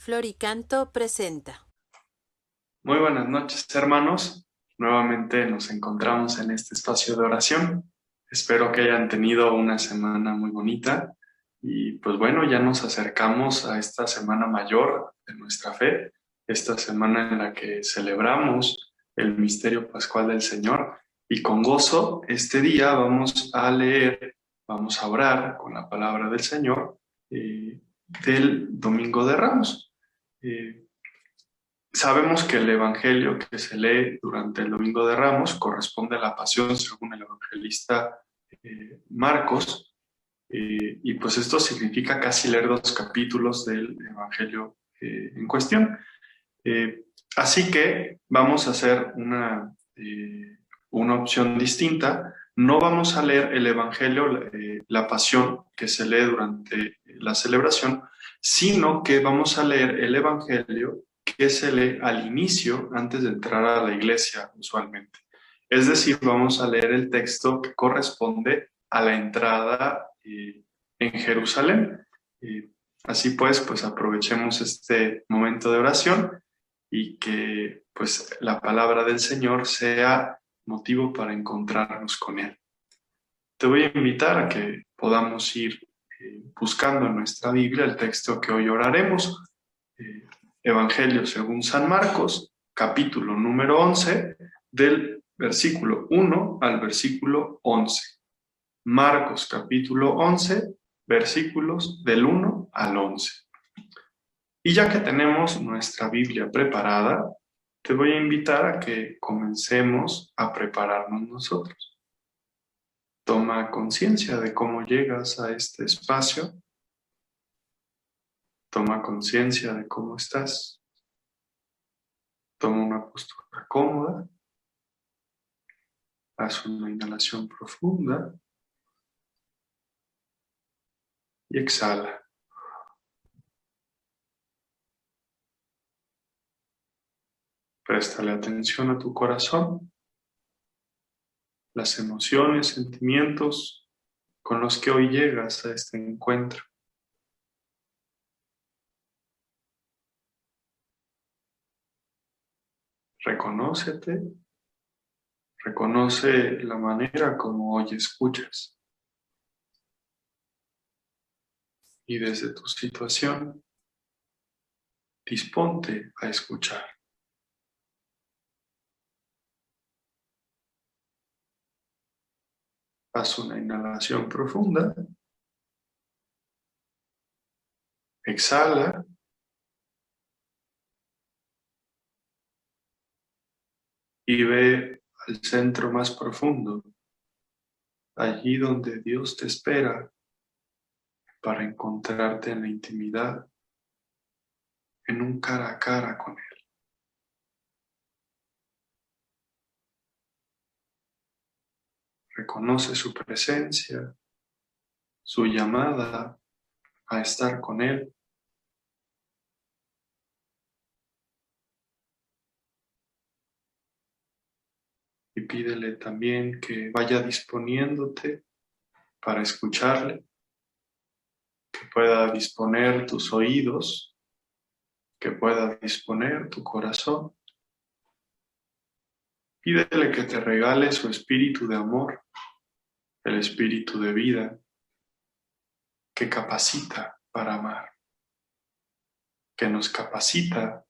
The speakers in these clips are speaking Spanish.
Floricanto presenta. Muy buenas noches, hermanos. Nuevamente nos encontramos en este espacio de oración. Espero que hayan tenido una semana muy bonita y pues bueno, ya nos acercamos a esta semana mayor de nuestra fe, esta semana en la que celebramos el misterio pascual del Señor y con gozo este día vamos a leer, vamos a orar con la palabra del Señor del Domingo de Ramos. Eh, Sabemos que el Evangelio que se lee durante el Domingo de Ramos corresponde a la pasión según el evangelista Marcos, y pues esto significa casi leer dos capítulos del Evangelio en cuestión. Eh, Así que vamos a hacer una opción distinta. No vamos a leer el Evangelio, la pasión que se lee durante la celebración, sino que vamos a leer el Evangelio que se lee al inicio, antes de entrar a la iglesia usualmente. Es decir, vamos a leer el texto que corresponde a la entrada en Jerusalén. Eh, Así pues aprovechemos este momento de oración y que pues la palabra del Señor sea motivo para encontrarnos con Él. Te voy a invitar a que podamos ir buscando en nuestra Biblia el texto que hoy oraremos. eh, Evangelio según San Marcos, capítulo número 11, del versículo 1 al versículo 11. Marcos capítulo 11, versículos del 1 al 11. Y ya que tenemos nuestra Biblia preparada, te voy a invitar a que comencemos a prepararnos nosotros. Toma conciencia de cómo llegas a este espacio. Toma conciencia de cómo estás. Toma una postura cómoda. Haz una inhalación profunda y exhala. Préstale atención a tu corazón, las emociones, sentimientos con los que hoy llegas a este encuentro. Reconócete, reconoce la manera como hoy escuchas. Y desde tu situación, disponte a escuchar. Haz una inhalación profunda. Exhala. Y ve al centro más profundo, allí donde Dios te espera para encontrarte en la intimidad, en un cara a cara con Él. Reconoce su presencia, su llamada a estar con Él. Y pídele también que vaya disponiéndote para escucharle, que pueda disponer tus oídos, que pueda disponer tu corazón. Pídele que te regale su espíritu de amor, el espíritu de vida, que capacita para amar, que nos capacita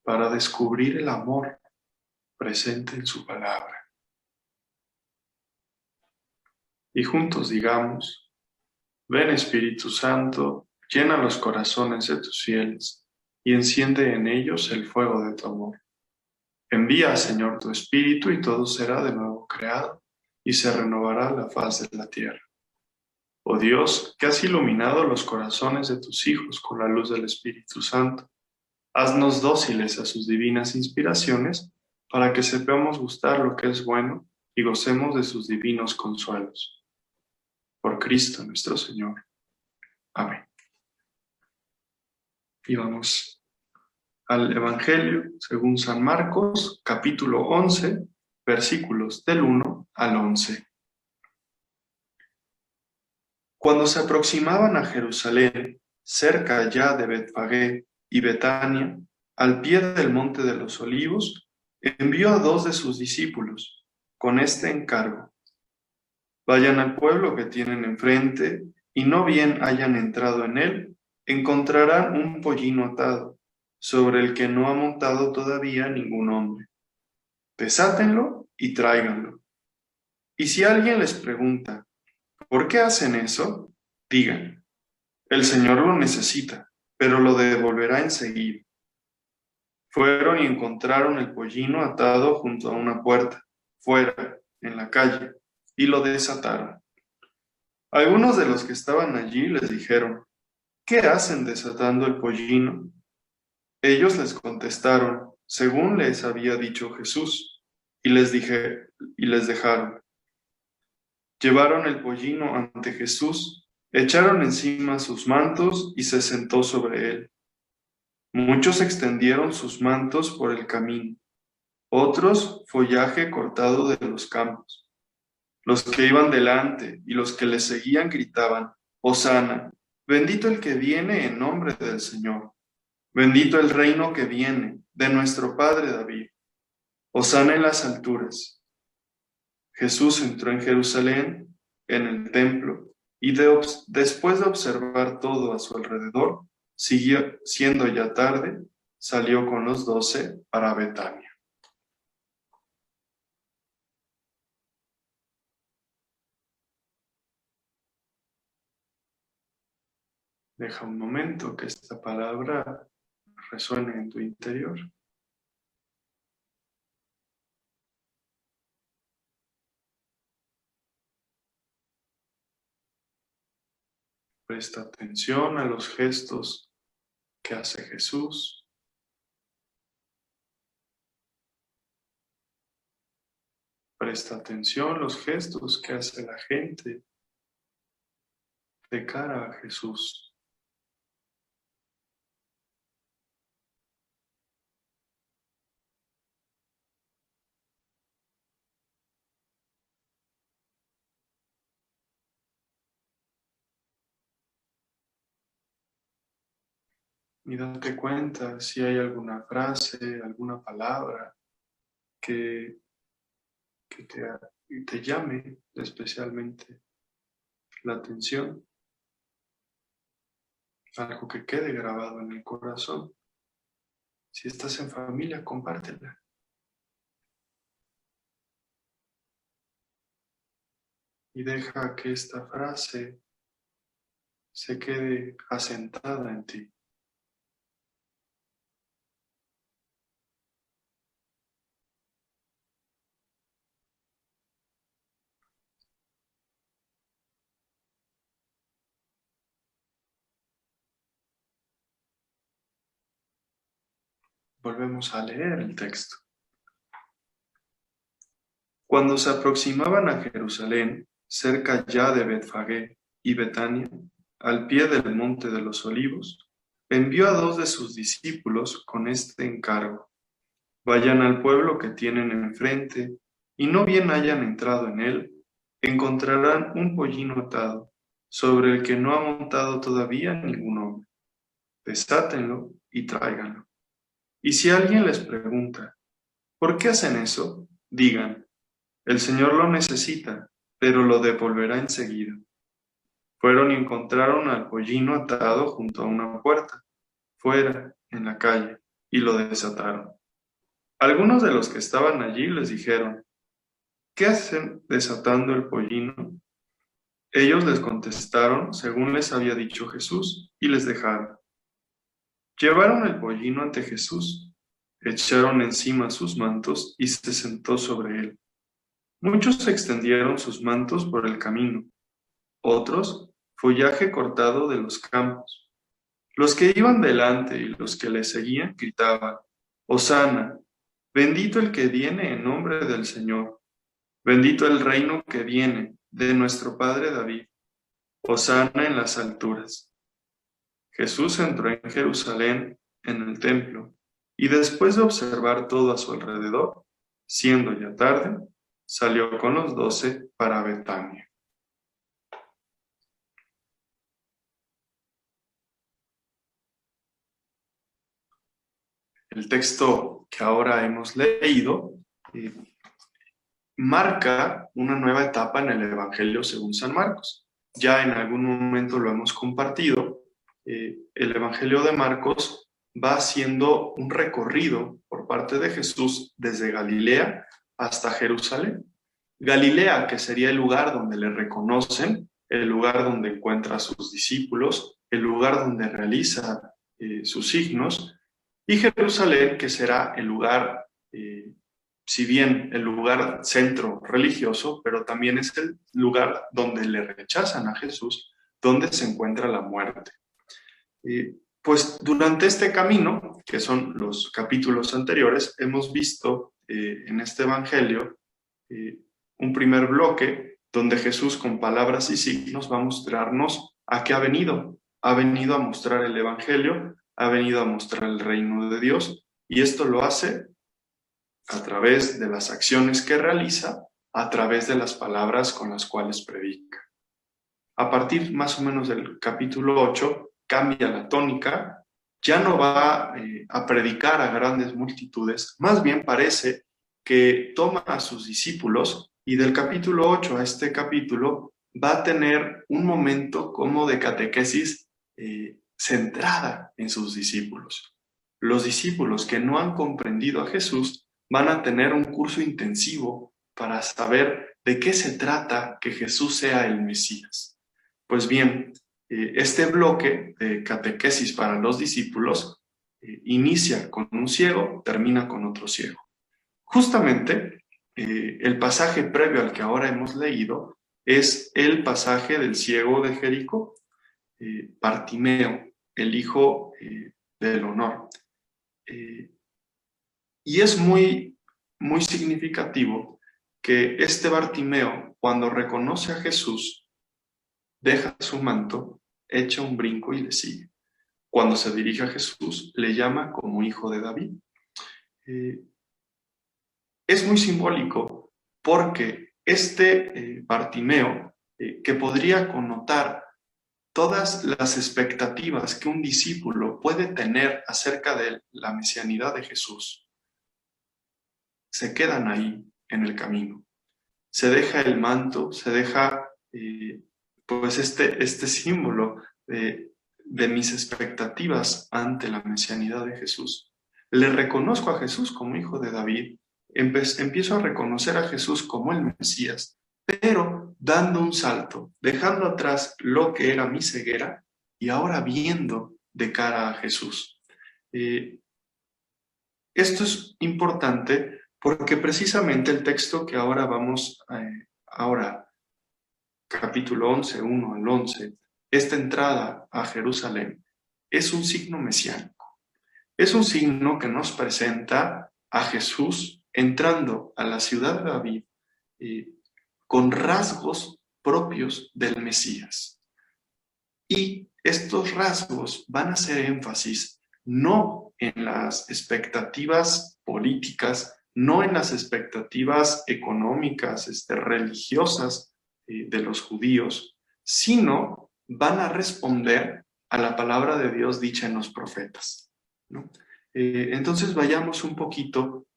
para descubrir el amor presente en su palabra. Y juntos digamos: ven Espíritu Santo, llena los corazones de tus fieles y enciende en ellos el fuego de tu amor. Envía, Señor, tu Espíritu y todo será de nuevo creado y se renovará la faz de la tierra. Oh Dios, que has iluminado los corazones de tus hijos con la luz del Espíritu Santo, haznos dóciles a sus divinas inspiraciones para que sepamos gustar lo que es bueno y gocemos de sus divinos consuelos. Por Cristo nuestro Señor. Amén. Y vamos al Evangelio según San Marcos, capítulo 11, versículos del 1 al 11. Cuando se aproximaban a Jerusalén, cerca ya de Betfagé y Betania, al pie del monte de los Olivos, envió a 2 de sus discípulos con este encargo: vayan al pueblo que tienen enfrente, y no bien hayan entrado en él, encontrarán un pollino atado, sobre el que no ha montado todavía ningún hombre. Desátenlo y tráiganlo. Y si alguien les pregunta, ¿por qué hacen eso?, digan: el Señor lo necesita, pero lo devolverá enseguida. Fueron y encontraron el pollino atado junto a una puerta, fuera, en la calle, y lo desataron. Algunos de los que estaban allí les dijeron: ¿qué hacen desatando el pollino? Ellos les contestaron según les había dicho Jesús, y les dejaron. Llevaron el pollino ante Jesús, echaron encima sus mantos y se sentó sobre él. Muchos extendieron sus mantos por el camino, otros follaje cortado de los campos. Los que iban delante y los que le seguían gritaban: Hosana, bendito el que viene en nombre del Señor, bendito el reino que viene de nuestro padre David, Hosana en las alturas. Jesús entró en Jerusalén, en el templo, y después de observar todo a su alrededor, siendo ya tarde, salió con los 12 para Betania. Deja un momento que esta palabra resuene en tu interior. Presta atención a los gestos que hace Jesús. Presta atención a los gestos que hace la gente de cara a Jesús. Y date cuenta si hay alguna frase, alguna palabra que te llame especialmente la atención, algo que quede grabado en el corazón. Si estás en familia, compártela. Y deja que esta frase se quede asentada en ti. Volvemos a leer el texto. Cuando se aproximaban a Jerusalén, cerca ya de Betfagé y Betania, al pie del monte de los Olivos, envió a 2 de sus discípulos con este encargo: vayan al pueblo que tienen enfrente, y no bien hayan entrado en él, encontrarán un pollino atado, sobre el que no ha montado todavía ningún hombre. Desátenlo y tráiganlo. Y si alguien les pregunta, ¿por qué hacen eso?, digan: el Señor lo necesita, pero lo devolverá enseguida. Fueron y encontraron al pollino atado junto a una puerta, fuera, en la calle, y lo desataron. Algunos de los que estaban allí les dijeron: ¿qué hacen desatando el pollino? Ellos les contestaron según les había dicho Jesús, y les dejaron. Llevaron el pollino ante Jesús, echaron encima sus mantos y se sentó sobre él. Muchos extendieron sus mantos por el camino, otros follaje cortado de los campos. Los que iban delante y los que le seguían gritaban: Hosana, bendito el que viene en nombre del Señor, bendito el reino que viene de nuestro padre David, Hosana en las alturas. Jesús entró en Jerusalén, en el templo, y después de observar todo a su alrededor, siendo ya tarde, salió con los 12 para Betania. el texto que ahora hemos leído eh, marca una nueva etapa en el Evangelio según San Marcos. Ya en algún momento lo hemos compartido. El Evangelio de Marcos va haciendo un recorrido por parte de Jesús desde Galilea hasta Jerusalén. Galilea, que sería el lugar donde le reconocen, el lugar donde encuentra a sus discípulos, el lugar donde realiza sus signos, y Jerusalén, que será el lugar, si bien el lugar centro religioso, pero también es el lugar donde le rechazan a Jesús, donde se encuentra la muerte. Pues durante este camino, que son los capítulos anteriores, hemos visto en este Evangelio un primer bloque donde Jesús con palabras y signos va a mostrarnos a qué ha venido. Ha venido a mostrar el Evangelio, ha venido a mostrar el reino de Dios, y esto lo hace a través de las acciones que realiza, a través de las palabras con las cuales predica. A partir más o menos del capítulo 8, cambia la tónica, ya no va a predicar a grandes multitudes, más bien parece que toma a sus discípulos y del capítulo 8 a este capítulo va a tener un momento como de catequesis centrada en sus discípulos. Los discípulos que no han comprendido a Jesús van a tener un curso intensivo para saber de qué se trata que Jesús sea el Mesías. Pues bien, este bloque de catequesis para los discípulos inicia con un ciego, termina con otro ciego. Justamente, el pasaje previo al que ahora hemos leído es el pasaje del ciego de Jericó, Bartimeo, el hijo del honor. Y es muy, muy significativo que este Bartimeo, cuando reconoce a Jesús, deja su manto, echa un brinco y le sigue. Cuando se dirige a Jesús, le llama como hijo de David. Es muy simbólico porque este Bartimeo, que podría connotar todas las expectativas que un discípulo puede tener acerca de la mesianidad de Jesús, se quedan ahí en el camino. Se deja el manto, se deja pues este símbolo de mis expectativas ante la mesianidad de Jesús. Le reconozco a Jesús como hijo de David, empiezo a reconocer a Jesús como el Mesías, pero dando un salto, dejando atrás lo que era mi ceguera y ahora viendo de cara a Jesús. Esto es importante porque precisamente el texto que ahora vamos ahora capítulo 11, 1 al 11, esta entrada a Jerusalén es un signo mesiánico. Es un signo que nos presenta a Jesús entrando a la ciudad de David con rasgos propios del Mesías. Y estos rasgos van a hacer énfasis no en las expectativas políticas, no en las expectativas económicas, religiosas de los judíos, sino van a responder a la palabra de Dios dicha en los profetas, ¿no? Entonces vayamos un poquito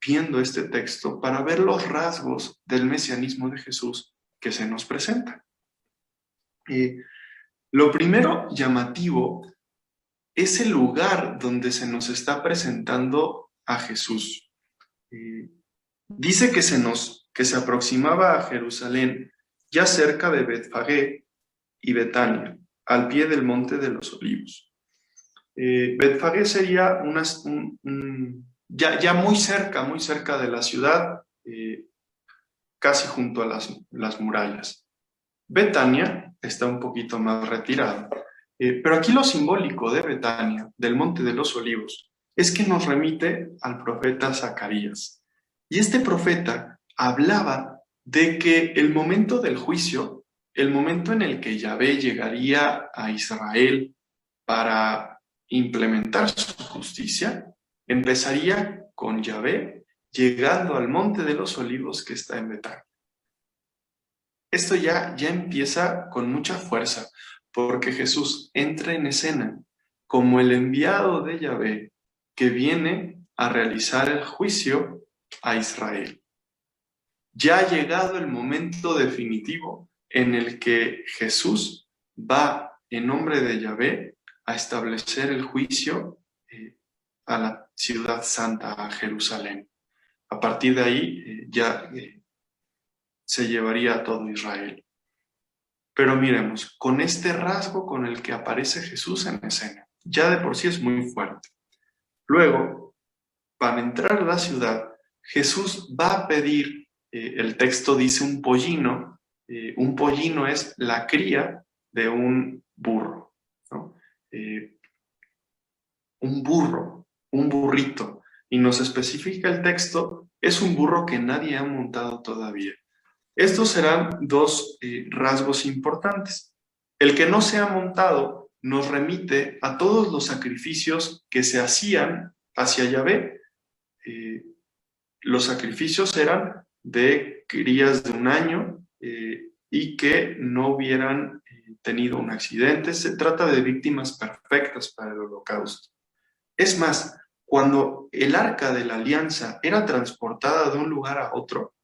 viendo este texto para ver los rasgos del mesianismo de Jesús que se nos presenta. Lo primero llamativo es el lugar donde se nos está presentando a Jesús. Dice que se aproximaba a Jerusalén ya cerca de Betfagé y Betania, al pie del monte de los Olivos. Betfagé sería ya muy cerca de la ciudad, casi junto a las murallas. Betania está un poquito más retirada, pero aquí lo simbólico de Betania, del monte de los Olivos, es que nos remite al profeta Zacarías. Y este profeta hablaba de que el momento del juicio, el momento en el que Yahvé llegaría a Israel para implementar su justicia, empezaría con Yahvé llegando al monte de los Olivos que está en Betania. Esto ya empieza con mucha fuerza, porque Jesús entra en escena como el enviado de Yahvé que viene a realizar el juicio a Israel. Ya ha llegado el momento definitivo en el que Jesús va en nombre de Yahvé a establecer el juicio a la ciudad santa, a Jerusalén. A partir de ahí ya se llevaría a todo Israel. Pero miremos, con este rasgo con el que aparece Jesús en escena, ya de por sí es muy fuerte. Luego, para entrar a la ciudad, Jesús va a pedir, el texto dice un pollino es la cría de un burro, ¿no? Un burro, un burrito, y nos especifica el texto, es un burro que nadie ha montado todavía. Estos serán dos rasgos importantes. El que no se ha montado nos remite a todos los sacrificios que se hacían hacia Yahvé. Los sacrificios eran de crías de un año y que no hubieran tenido un accidente. Se trata de víctimas perfectas para el holocausto. Es más, cuando el arca de la alianza era transportada de un lugar a otro,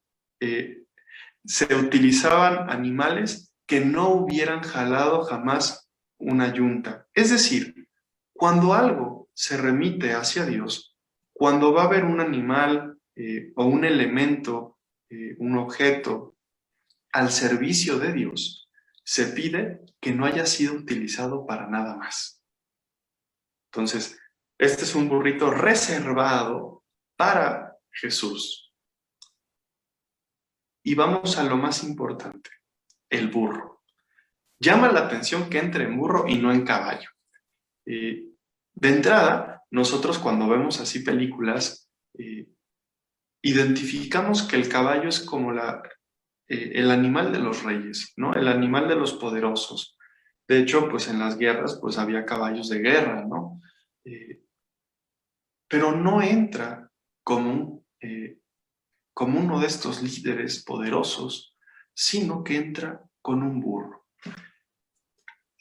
se utilizaban animales que no hubieran jalado jamás una yunta. Es decir, cuando algo se remite hacia Dios, cuando va a haber un animal o un elemento, un objeto al servicio de Dios, se pide que no haya sido utilizado para nada más. Entonces, este es un burrito reservado para Jesús. Y vamos a lo más importante, el burro. Llama la atención que entre en burro y no en caballo. De entrada, nosotros cuando vemos así películas, identificamos que el caballo es como el animal de los reyes, ¿no? El animal de los poderosos. De hecho, pues en las guerras pues había caballos de guerra, ¿no? Pero no entra como uno de estos líderes poderosos, sino que entra con un burro.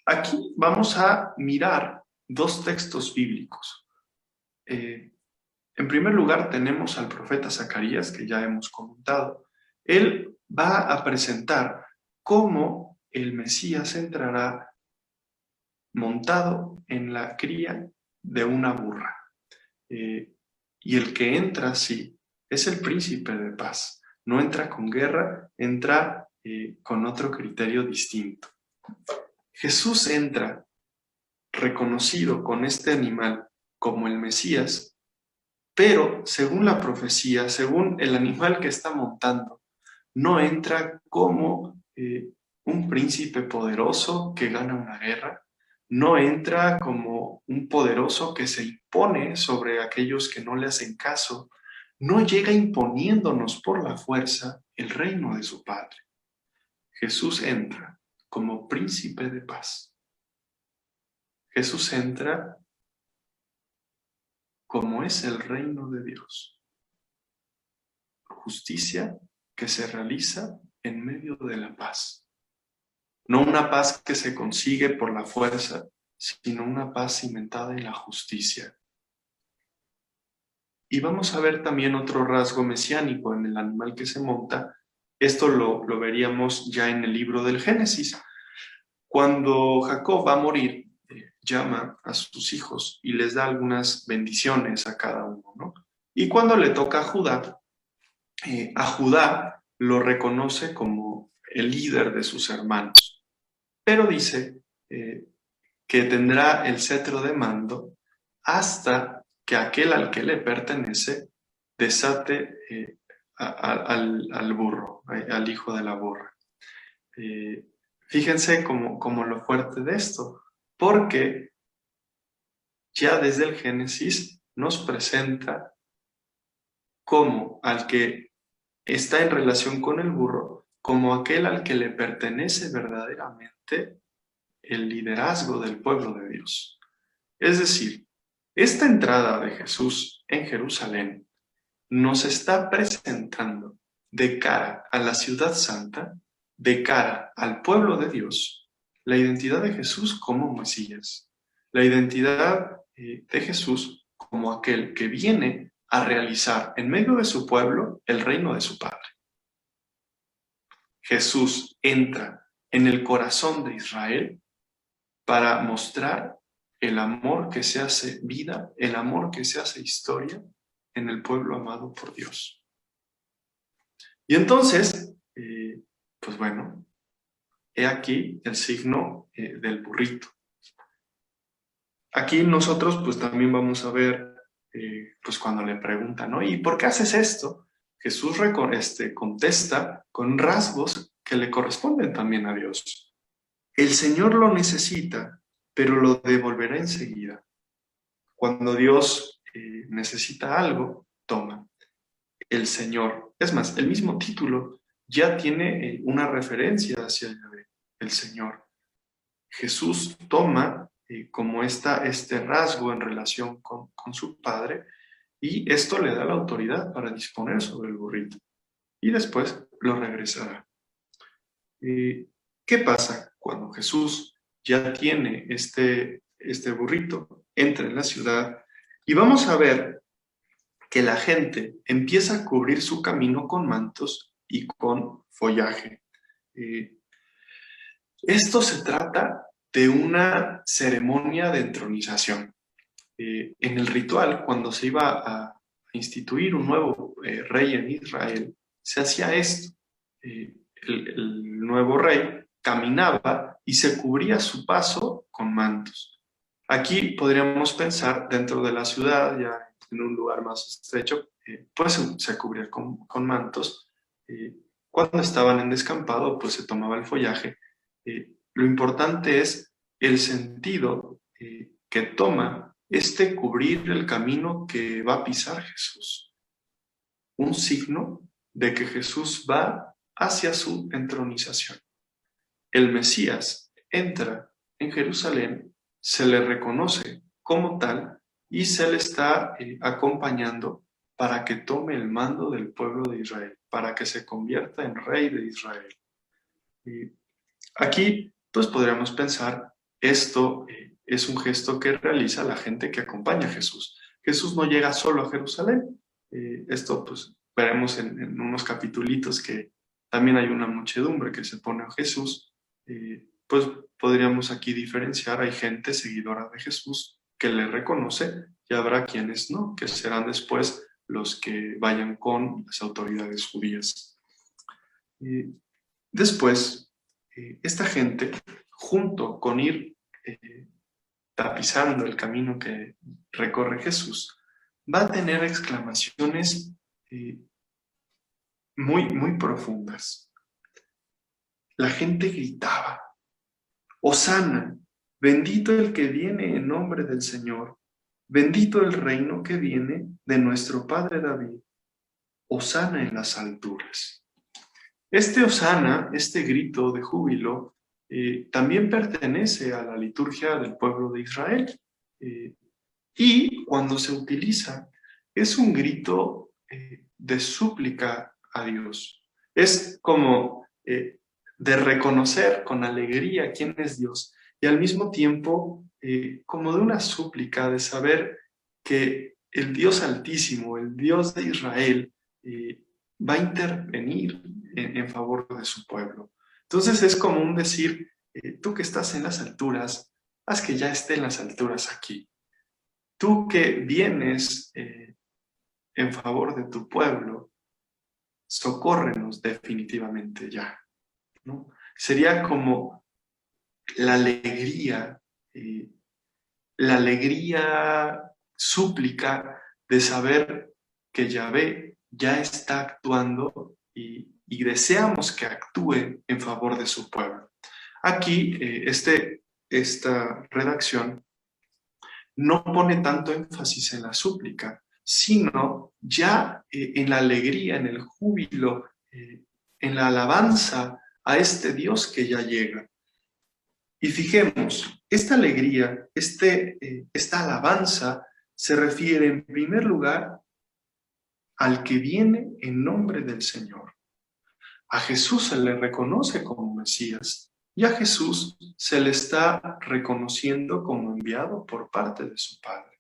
Aquí vamos a mirar dos textos bíblicos. En primer lugar, tenemos al profeta Zacarías, que ya hemos comentado. Él va a presentar cómo el Mesías entrará montado en la cría de una burra. Y el que entra así es el príncipe de paz. No entra con guerra, entra con otro criterio distinto. Jesús entra reconocido con este animal como el Mesías, pero según la profecía, según el animal que está montando, no entra como un príncipe poderoso que gana una guerra, no entra como un poderoso que se impone sobre aquellos que no le hacen caso, no llega imponiéndonos por la fuerza el reino de su Padre. Jesús entra como príncipe de paz. Jesús entra como es el reino de Dios. Justicia que se realiza en medio de la paz. No una paz que se consigue por la fuerza, sino una paz cimentada en la justicia. Y vamos a ver también otro rasgo mesiánico en el animal que se monta. Esto lo veríamos ya en el libro del Génesis. Cuando Jacob va a morir, llama a sus hijos y les da algunas bendiciones a cada uno, ¿no? Y cuando le toca a Judá lo reconoce como el líder de sus hermanos, pero dice que tendrá el cetro de mando hasta que aquel al que le pertenece desate al burro, al hijo de la burra. Fíjense como lo fuerte de esto, porque ya desde el Génesis nos presenta como al que está en relación con el burro, como aquel al que le pertenece verdaderamente el liderazgo del pueblo de Dios. Es decir, esta entrada de Jesús en Jerusalén nos está presentando de cara a la ciudad santa, de cara al pueblo de Dios, la identidad de Jesús como Mesías, la identidad de Jesús como aquel que viene a realizar en medio de su pueblo el reino de su Padre. Jesús entra en el corazón de Israel para mostrar el amor que se hace vida, el amor que se hace historia en el pueblo amado por Dios. Y entonces, pues bueno, he aquí el signo del burrito. Aquí nosotros pues también vamos a ver, pues cuando le preguntan, ¿no? ¿Y por qué haces esto? Jesús contesta con rasgos que le corresponden también a Dios. El Señor lo necesita, pero lo devolverá enseguida. Cuando Dios necesita algo, toma. El Señor, es más, el mismo título ya tiene una referencia hacia Yahvé, el Señor. Jesús toma como este rasgo en relación con su Padre, y esto le da la autoridad para disponer sobre el burrito, y después lo regresará. ¿Qué pasa cuando Jesús ya tiene este burrito? Entra en la ciudad y vamos a ver que la gente empieza a cubrir su camino con mantos y con follaje. Esto se trata de una ceremonia de entronización. En el ritual, cuando se iba a instituir un nuevo rey en Israel, se hacía esto. El nuevo rey caminaba y se cubría su paso con mantos. Aquí podríamos pensar dentro de la ciudad, ya en un lugar más estrecho, pues se cubría con mantos. Cuando estaban en descampado, pues se tomaba el follaje. Lo importante es el sentido que toma cubrir el camino que va a pisar Jesús. Un signo de que Jesús va hacia su entronización. El Mesías entra en Jerusalén, se le reconoce como tal y se le está acompañando para que tome el mando del pueblo de Israel, para que se convierta en rey de Israel. Aquí, pues podríamos pensar, esto es un gesto que realiza la gente que acompaña a Jesús. Jesús no llega solo a Jerusalén. Esto, pues, veremos en unos capitulitos que también hay una muchedumbre que se pone a Jesús. Pues podríamos aquí diferenciar, hay gente seguidora de Jesús que le reconoce y habrá quienes no, que serán después los que vayan con las autoridades judías. Después, esta gente, junto con ir tapizando el camino que recorre Jesús, va a tener exclamaciones muy, muy profundas. La gente gritaba: Hosana, bendito el que viene en nombre del Señor, bendito el reino que viene de nuestro Padre David, Hosana en las alturas. Hosana, este grito de júbilo, también pertenece a la liturgia del pueblo de Israel. Y cuando se utiliza, es un grito de súplica a Dios. Es como de reconocer con alegría quién es Dios y al mismo tiempo como de una súplica de saber que el Dios Altísimo, el Dios de Israel, va a intervenir en favor de su pueblo. Entonces es como un decir, tú que estás en las alturas, haz que ya esté en las alturas aquí. Tú que vienes en favor de tu pueblo, socórrenos definitivamente ya, ¿no? Sería como la alegría súplica de saber que Yahvé ya está actuando y deseamos que actúe en favor de su pueblo. Aquí, esta redacción no pone tanto énfasis en la súplica, sino ya en la alegría, en el júbilo, en la alabanza a este Dios que ya llega. Y fijemos, esta alegría, esta alabanza se refiere en primer lugar al que viene en nombre del Señor. A Jesús se le reconoce como Mesías y a Jesús se le está reconociendo como enviado por parte de su Padre.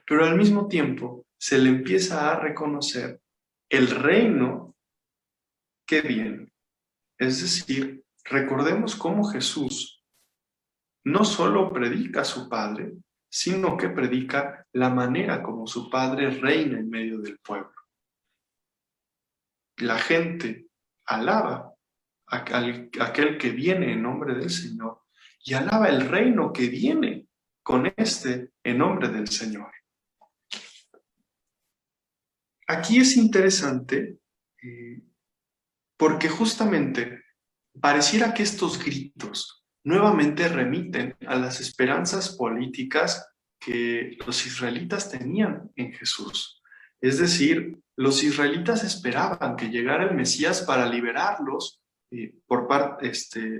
pero al mismo tiempo se le empieza a reconocer el reino que viene. Es decir, recordemos cómo Jesús no solo predica a su Padre, sino que predica la manera como su Padre reina en medio del pueblo. La gente alaba a aquel que viene en nombre del Señor y alaba el reino que viene con este en nombre del Señor. Aquí es interesante porque justamente pareciera que estos gritos nuevamente remiten a las esperanzas políticas que los israelitas tenían en Jesús. Es decir, los israelitas esperaban que llegara el Mesías para liberarlos por parte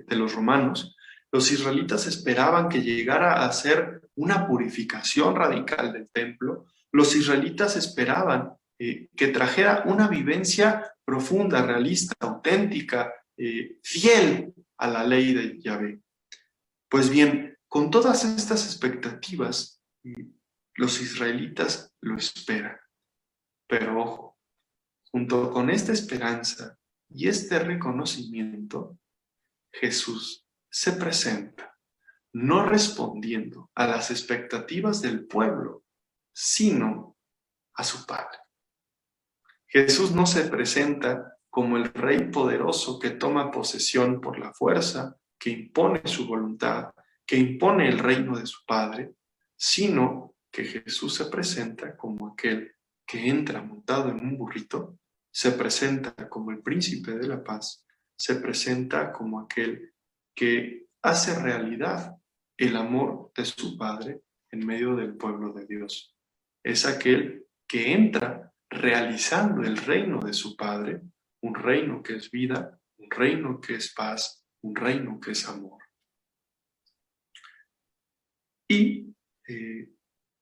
de los romanos. Los israelitas esperaban que llegara a hacer una purificación radical del templo. Los israelitas esperaban que trajera una vivencia profunda, realista, auténtica, fiel a la ley de Yahvé. Pues bien, con todas estas expectativas, los israelitas lo esperan. Pero ojo, junto con esta esperanza y este reconocimiento, Jesús se presenta, no respondiendo a las expectativas del pueblo, sino a su Padre. Jesús no se presenta como el rey poderoso que toma posesión por la fuerza, que impone su voluntad, que impone el reino de su Padre, sino que Jesús se presenta como aquel que entra montado en un burrito, se presenta como el príncipe de la paz, se presenta como aquel que hace realidad el amor de su Padre en medio del pueblo de Dios. Es aquel que entra realizando el reino de su Padre, un reino que es vida, un reino que es paz, un reino que es amor. Y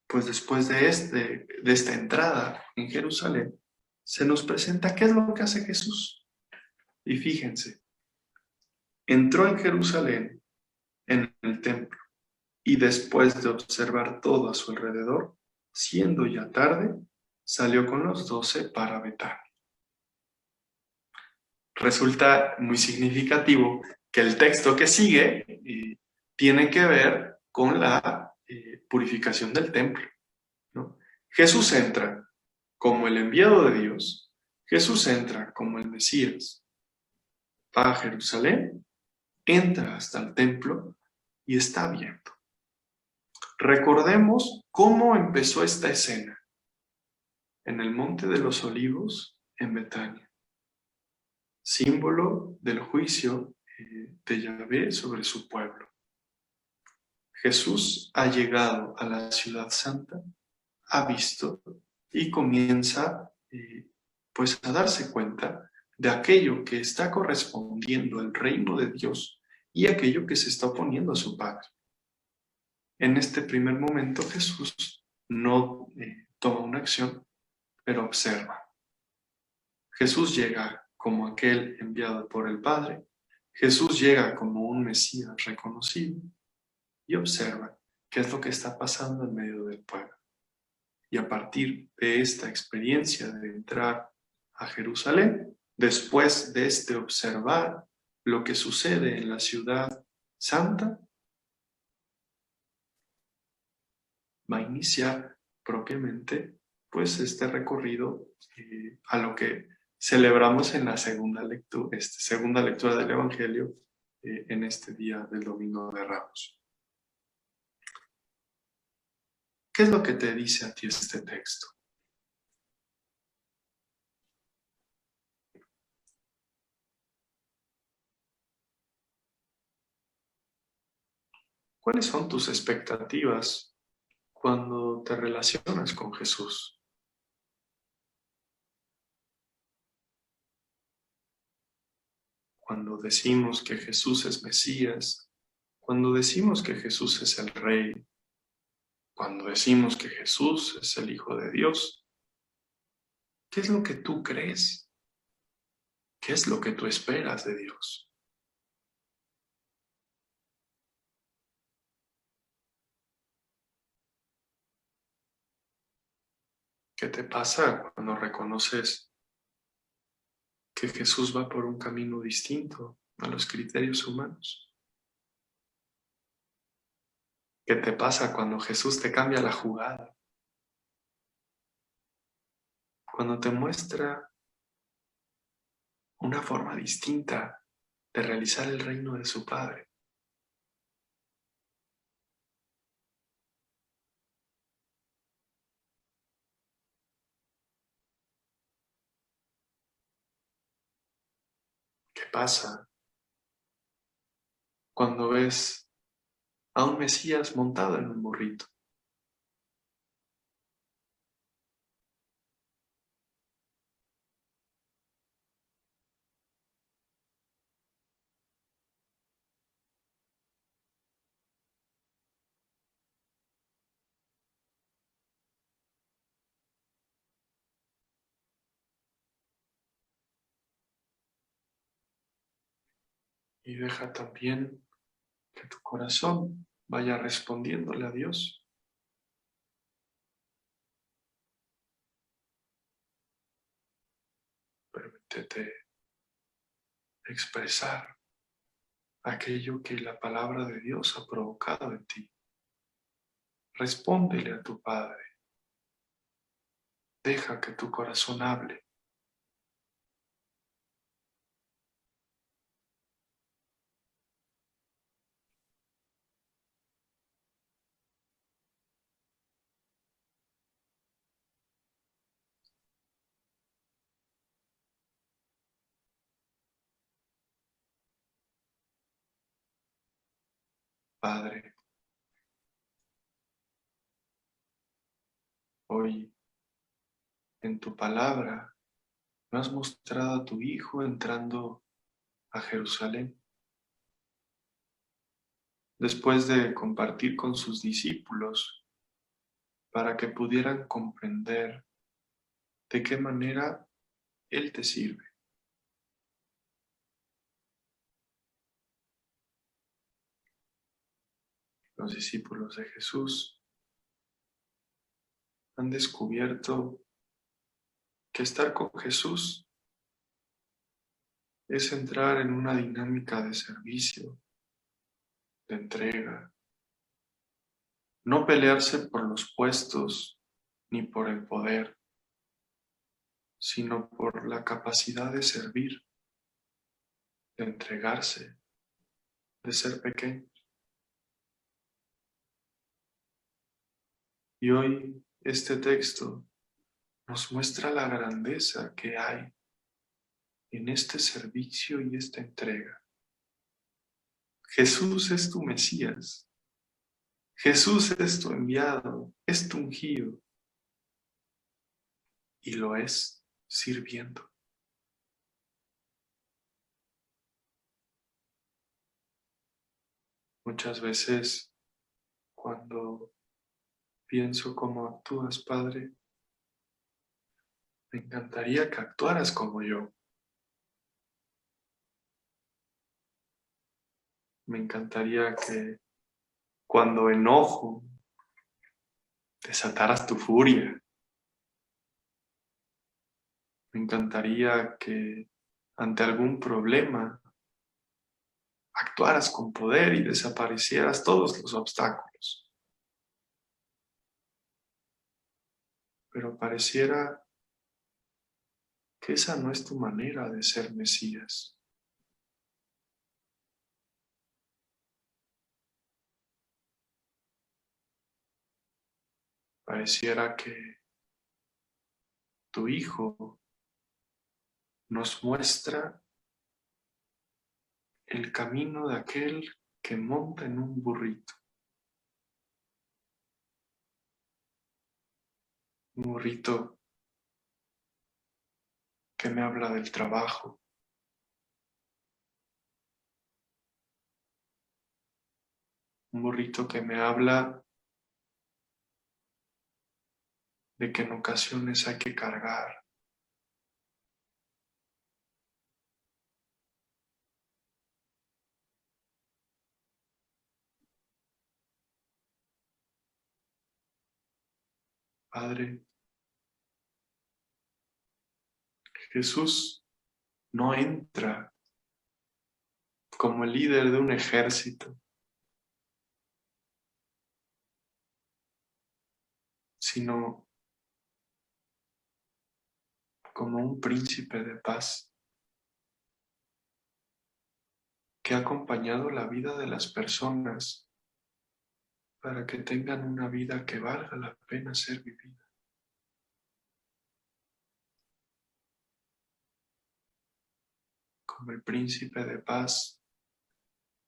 pues después de esta entrada en Jerusalén, se nos presenta qué es lo que hace Jesús. Y fíjense, entró en Jerusalén, en el templo, y después de observar todo a su alrededor, siendo ya tarde, salió con los 12 para Betania. Resulta muy significativo que el texto que sigue tiene que ver con la purificación del templo, ¿no? Jesús entra como el enviado de Dios, Jesús entra como el Mesías, va a Jerusalén, entra hasta el templo y está viendo. Recordemos cómo empezó esta escena en el Monte de los Olivos en Betania, símbolo del juicio de Yahvé sobre su pueblo. Jesús ha llegado a la ciudad santa, ha visto y comienza pues a darse cuenta de aquello que está correspondiendo al reino de Dios y aquello que se está oponiendo a su Padre. En este primer momento Jesús no toma una acción, pero observa. Jesús llega como aquel enviado por el Padre, Jesús llega como un Mesías reconocido y observa qué es lo que está pasando en medio del pueblo. Y a partir de esta experiencia de entrar a Jerusalén, después de observar lo que sucede en la ciudad santa, va a iniciar propiamente pues este recorrido a lo que celebramos en la segunda lectura del Evangelio en este día del Domingo de Ramos. ¿Qué es lo que te dice a ti este texto? ¿Cuáles son tus expectativas cuando te relacionas con Jesús? Cuando decimos que Jesús es Mesías, cuando decimos que Jesús es el Rey, cuando decimos que Jesús es el Hijo de Dios, ¿qué es lo que tú crees? ¿Qué es lo que tú esperas de Dios? ¿Qué te pasa cuando reconoces que Jesús va por un camino distinto a los criterios humanos? ¿Qué te pasa cuando Jesús te cambia la jugada? Cuando te muestra una forma distinta de realizar el reino de su Padre. ¿Qué pasa cuando ves a un Mesías montado en un burrito? Y deja también que tu corazón vaya respondiéndole a Dios. Permítete expresar aquello que la palabra de Dios ha provocado en ti. Respóndele a tu Padre. Deja que tu corazón hable. Padre, hoy en tu palabra me has mostrado a tu Hijo entrando a Jerusalén después de compartir con sus discípulos para que pudieran comprender de qué manera Él te sirve. Los discípulos de Jesús han descubierto que estar con Jesús es entrar en una dinámica de servicio, de entrega, no pelearse por los puestos ni por el poder, sino por la capacidad de servir, de entregarse, de ser pequeño. Y hoy este texto nos muestra la grandeza que hay en este servicio y esta entrega. Jesús es tu Mesías, Jesús es tu enviado, es tu ungido, y lo es sirviendo. Muchas veces cuando pienso cómo actúas, Padre, me encantaría que actuaras como yo. Me encantaría que cuando enojo desataras tu furia. Me encantaría que ante algún problema actuaras con poder y desaparecieras todos los obstáculos. Pero pareciera que esa no es tu manera de ser Mesías. Pareciera que tu Hijo nos muestra el camino de aquel que monta en un burrito. Un burrito que me habla del trabajo. Un burrito que me habla de que en ocasiones hay que cargar. Padre, Jesús no entra como el líder de un ejército, sino como un príncipe de paz que ha acompañado la vida de las personas para que tengan una vida que valga la pena ser vivida. Como el príncipe de paz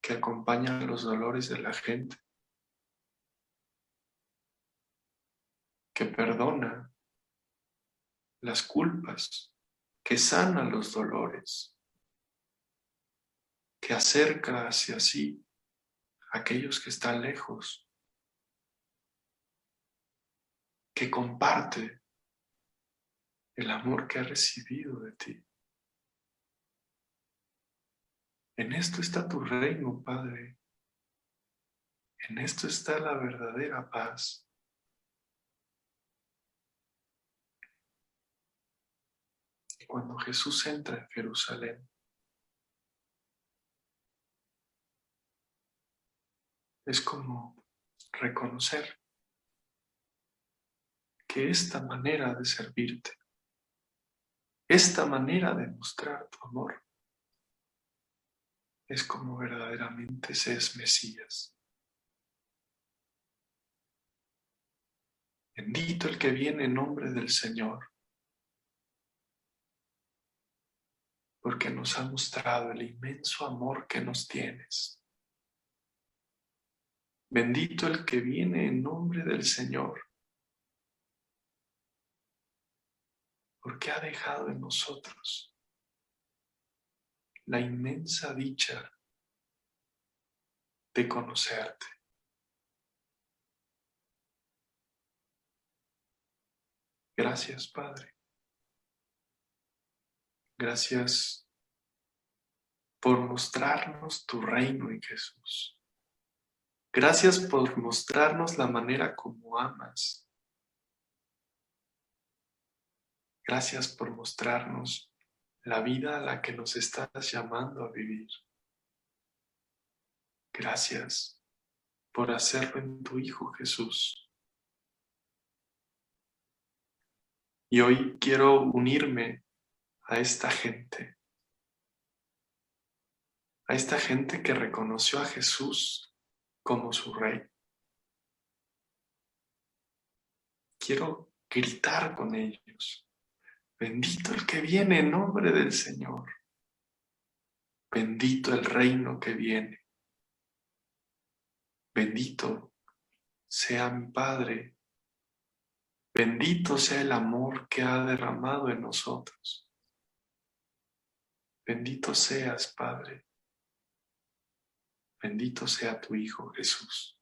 que acompaña los dolores de la gente, que perdona las culpas, que sana los dolores, que acerca hacia sí a aquellos que están lejos, que comparte el amor que ha recibido de ti. En esto está tu reino, Padre. En esto está la verdadera paz. Y cuando Jesús entra en Jerusalén, es como reconocer que esta manera de servirte, esta manera de mostrar tu amor, es como verdaderamente se es Mesías. Bendito el que viene en nombre del Señor, porque nos ha mostrado el inmenso amor que nos tienes. Bendito el que viene en nombre del Señor, porque ha dejado en nosotros la inmensa dicha de conocerte. Gracias, Padre. Gracias por mostrarnos tu reino en Jesús. Gracias por mostrarnos la manera como amas. Gracias por mostrarnos la vida a la que nos estás llamando a vivir. Gracias por hacerlo en tu Hijo Jesús. Y hoy quiero unirme a esta gente que reconoció a Jesús como su Rey. Quiero gritar con ellos: bendito el que viene en nombre del Señor. Bendito el reino que viene. Bendito sea mi Padre. Bendito sea el amor que ha derramado en nosotros. Bendito seas, Padre. Bendito sea tu Hijo Jesús.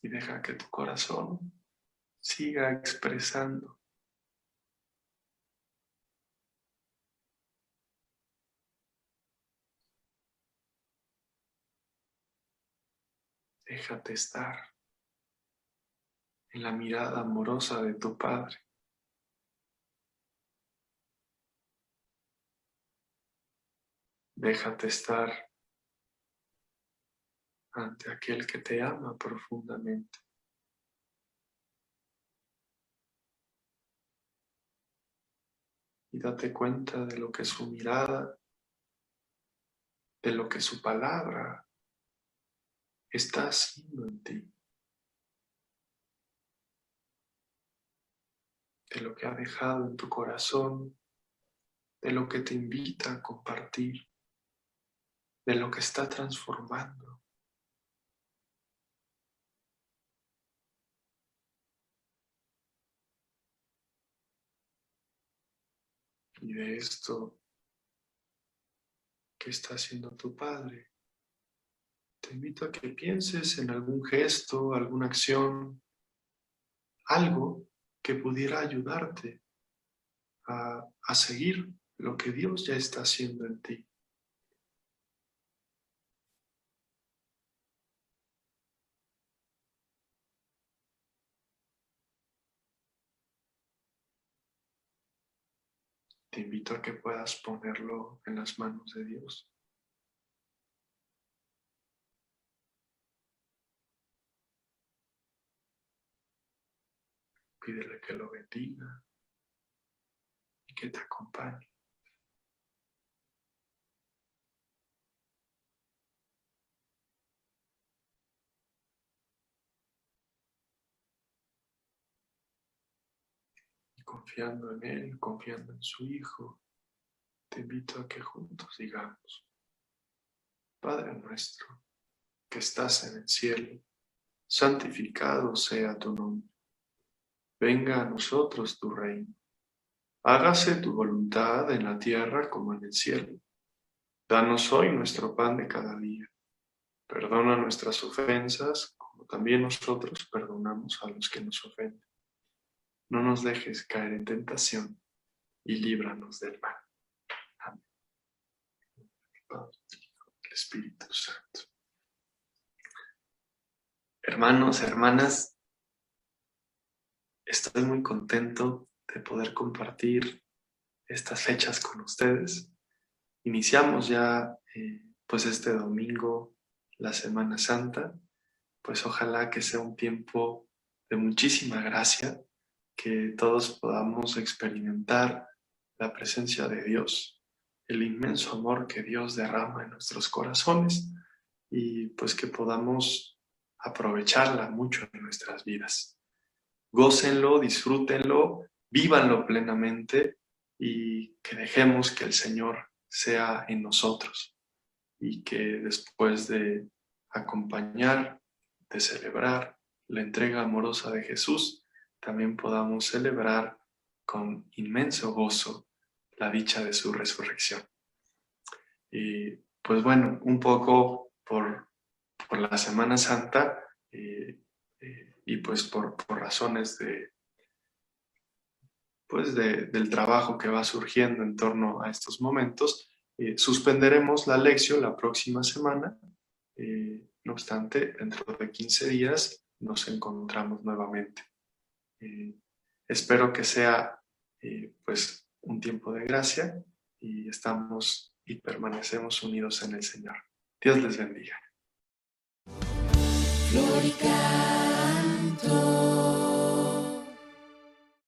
Y deja que tu corazón siga expresando déjate estar en la mirada amorosa de tu Padre. Déjate estar ante aquel que te ama profundamente. Y date cuenta de lo que su mirada, de lo que su palabra está haciendo en ti, de lo que ha dejado en tu corazón, de lo que te invita a compartir, de lo que está transformando. Y de esto que está haciendo tu Padre, te invito a que pienses en algún gesto, alguna acción, algo que pudiera ayudarte a seguir lo que Dios ya está haciendo en ti. Te invito a que puedas ponerlo en las manos de Dios. Pídele que lo bendiga y que te acompañe. Y confiando en Él, confiando en su Hijo, te invito a que juntos digamos: Padre nuestro, que estás en el cielo, santificado sea tu nombre. Venga a nosotros tu reino. Hágase tu voluntad en la tierra como en el cielo. Danos hoy nuestro pan de cada día. Perdona nuestras ofensas, como también nosotros perdonamos a los que nos ofenden. No nos dejes caer en tentación y líbranos del mal. Amén. Padre, Hijo, el Espíritu Santo. Hermanos, hermanas, estoy muy contento de poder compartir estas fechas con ustedes. Iniciamos ya pues este domingo la Semana Santa, pues ojalá que sea un tiempo de muchísima gracia, que todos podamos experimentar la presencia de Dios, el inmenso amor que Dios derrama en nuestros corazones y pues que podamos aprovecharla mucho en nuestras vidas. Gócenlo, disfrútenlo, vívanlo plenamente y que dejemos que el Señor sea en nosotros y que después de acompañar, de celebrar la entrega amorosa de Jesús, también podamos celebrar con inmenso gozo la dicha de su resurrección. Y pues bueno, un poco por la Semana Santa y pues por razones del trabajo que va surgiendo en torno a estos momentos, suspenderemos la lección la próxima semana. No obstante, dentro de 15 días nos encontramos nuevamente. Espero que sea pues un tiempo de gracia y estamos y permanecemos unidos en el Señor. Dios les bendiga. Floricanto.